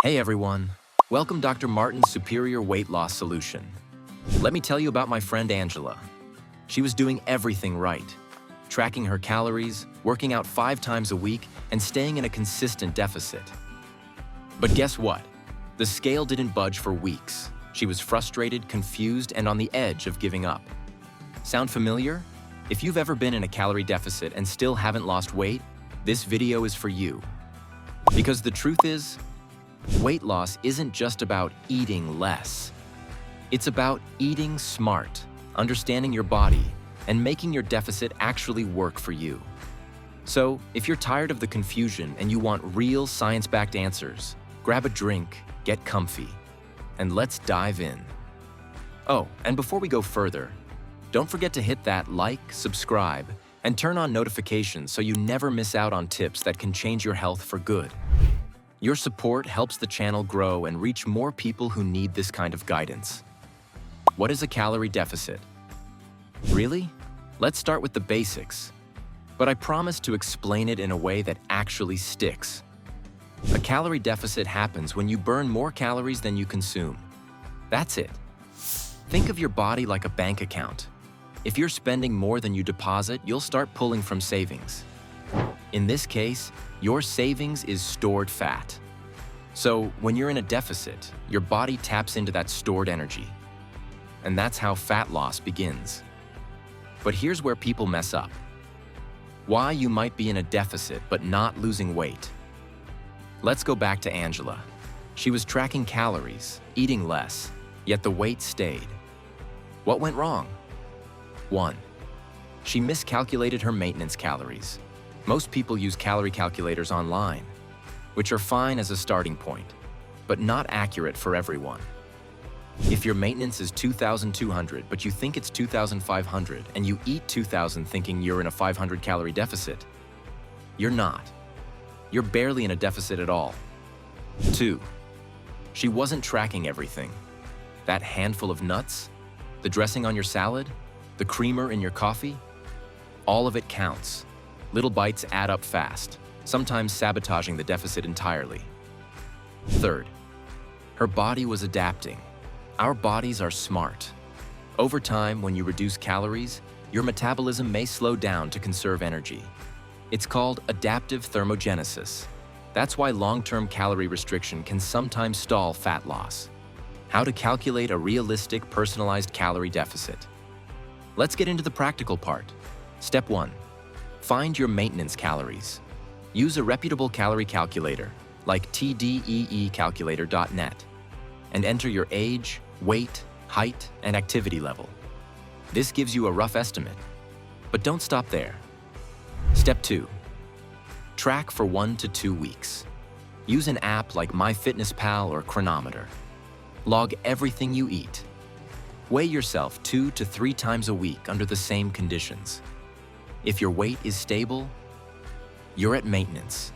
Hey everyone, welcome Dr. Martin's Superior Weight Loss Solution. Let me tell you about my friend Angela. She was doing everything right, tracking her calories, working out 5 times a week, and staying in a consistent deficit. But guess what? The scale didn't budge for weeks. She was frustrated, confused, and on the edge of giving up. Sound familiar? If you've ever been in a calorie deficit and still haven't lost weight, this video is for you. Because the truth is, weight loss isn't just about eating less. It's about eating smart, understanding your body, and making your deficit actually work for you. So, if you're tired of the confusion and you want real science-backed answers, grab a drink, get comfy, and let's dive in. Oh, and before we go further, don't forget to hit that like, subscribe, and turn on notifications so you never miss out on tips that can change your health for good. Your support helps the channel grow and reach more people who need this kind of guidance. What is a calorie deficit? Really? Let's start with the basics. But I promise to explain it in a way that actually sticks. A calorie deficit happens when you burn more calories than you consume. That's it. Think of your body like a bank account. If you're spending more than you deposit, you'll start pulling from savings. In this case, your savings is stored fat. So when you're in a deficit, your body taps into that stored energy. And that's how fat loss begins. But here's where people mess up. Why you might be in a deficit but not losing weight. Let's go back to Angela. She was tracking calories, eating less, yet the weight stayed. What went wrong? 1. She miscalculated her maintenance calories. Most people use calorie calculators online, which are fine as a starting point, but not accurate for everyone. If your maintenance is 2,200, but you think it's 2,500, and you eat 2,000 thinking you're in a 500 calorie deficit, you're not. You're barely in a deficit at all. 2. She wasn't tracking everything. That handful of nuts, the dressing on your salad, the creamer in your coffee, all of it counts. Little bites add up fast, sometimes sabotaging the deficit entirely. 3. Her body was adapting. Our bodies are smart. Over time, when you reduce calories, your metabolism may slow down to conserve energy. It's called adaptive thermogenesis. That's why long-term calorie restriction can sometimes stall fat loss. How to calculate a realistic, personalized calorie deficit. Let's get into the practical part. Step 1. Find your maintenance calories. Use a reputable calorie calculator, like tdeecalculator.net, and enter your age, weight, height, and activity level. This gives you a rough estimate. But don't stop there. Step 2. Track for 1 to 2 weeks. Use an app like MyFitnessPal or Chronometer. Log everything you eat. Weigh yourself 2 to 3 times a week under the same conditions. If your weight is stable, you're at maintenance.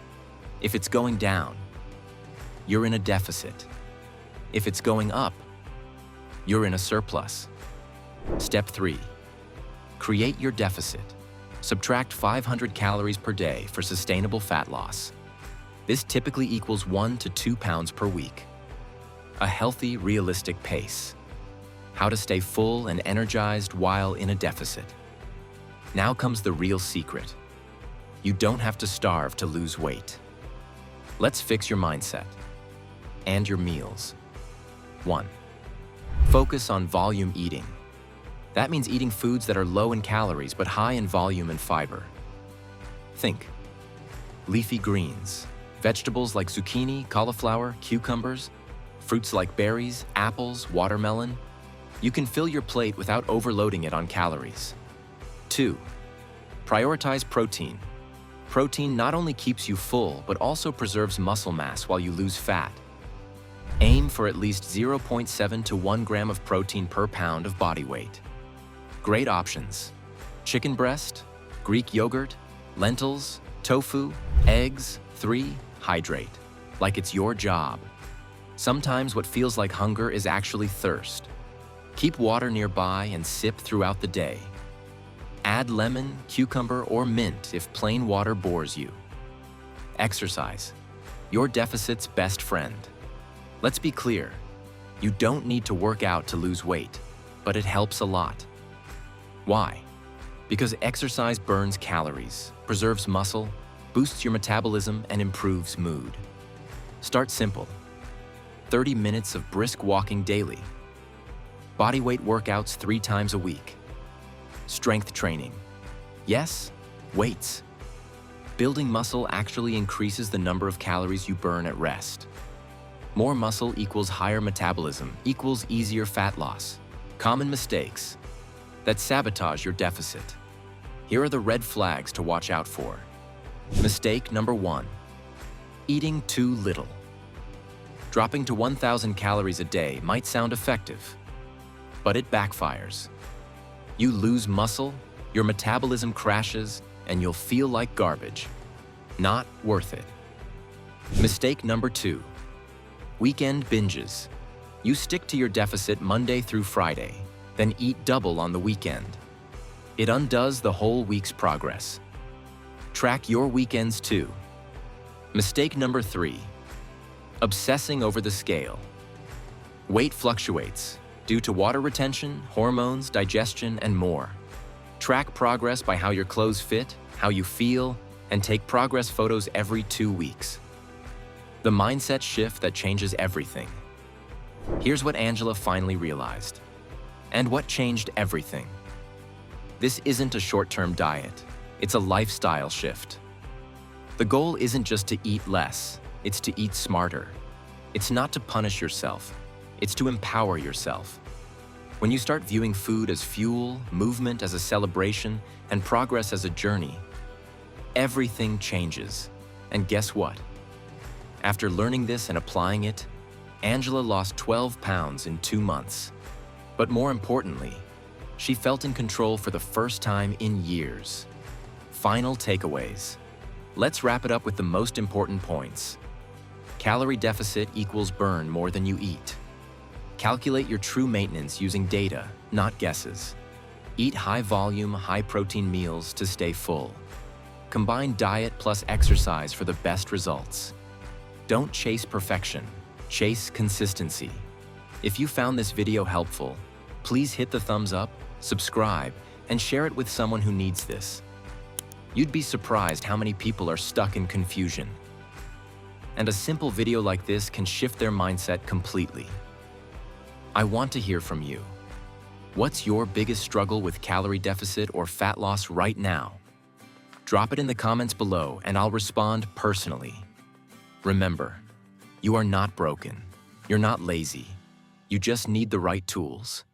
If it's going down, you're in a deficit. If it's going up, you're in a surplus. Step 3. Create your deficit. Subtract 500 calories per day for sustainable fat loss. This typically equals 1 to 2 pounds per week. A healthy, realistic pace. How to stay full and energized while in a deficit. Now comes the real secret. You don't have to starve to lose weight. Let's fix your mindset and your meals. 1. Focus on volume eating. That means eating foods that are low in calories but high in volume and fiber. Think leafy greens, vegetables like zucchini, cauliflower, cucumbers, fruits like berries, apples, watermelon. You can fill your plate without overloading it on calories. 2. Prioritize protein. Protein not only keeps you full, but also preserves muscle mass while you lose fat. Aim for at least 0.7 to 1 gram of protein per pound of body weight. Great options: chicken breast, Greek yogurt, lentils, tofu, eggs. 3. Hydrate. Like it's your job. Sometimes what feels like hunger is actually thirst. Keep water nearby and sip throughout the day. Add lemon, cucumber, or mint if plain water bores you. Exercise. Your deficit's best friend. Let's be clear, you don't need to work out to lose weight, but it helps a lot. Why? Because exercise burns calories, preserves muscle, boosts your metabolism, and improves mood. Start simple. 30 minutes of brisk walking daily. Bodyweight workouts 3 times a week. Strength training. Yes, weights. Building muscle actually increases the number of calories you burn at rest. More muscle equals higher metabolism equals easier fat loss. Common mistakes that sabotage your deficit. Here are the red flags to watch out for. Mistake number 1. Eating too little. Dropping to 1,000 calories a day might sound effective, but it backfires. You lose muscle, your metabolism crashes, and you'll feel like garbage. Not worth it. Mistake number 2. Weekend binges. You stick to your deficit Monday through Friday, then eat double on the weekend. It undoes the whole week's progress. Track your weekends too. Mistake number 3. Obsessing over the scale. Weight fluctuates due to water retention, hormones, digestion, and more. Track progress by how your clothes fit, how you feel, and take progress photos every 2 weeks. The mindset shift that changes everything. Here's what Angela finally realized, and what changed everything. This isn't a short-term diet, it's a lifestyle shift. The goal isn't just to eat less, it's to eat smarter. It's not to punish yourself, it's to empower yourself. When you start viewing food as fuel, movement as a celebration, and progress as a journey, everything changes. And guess what? After learning this and applying it, Angela lost 12 pounds in 2 months. But more importantly, she felt in control for the first time in years. Final takeaways. Let's wrap it up with the most important points. Calorie deficit equals burn more than you eat. Calculate your true maintenance using data, not guesses. Eat high-volume, high-protein meals to stay full. Combine diet plus exercise for the best results. Don't chase perfection, chase consistency. If you found this video helpful, please hit the thumbs up, subscribe, and share it with someone who needs this. You'd be surprised how many people are stuck in confusion. And a simple video like this can shift their mindset completely. I want to hear from you. What's your biggest struggle with calorie deficit or fat loss right now? Drop it in the comments below and I'll respond personally. Remember, you are not broken. You're not lazy. You just need the right tools.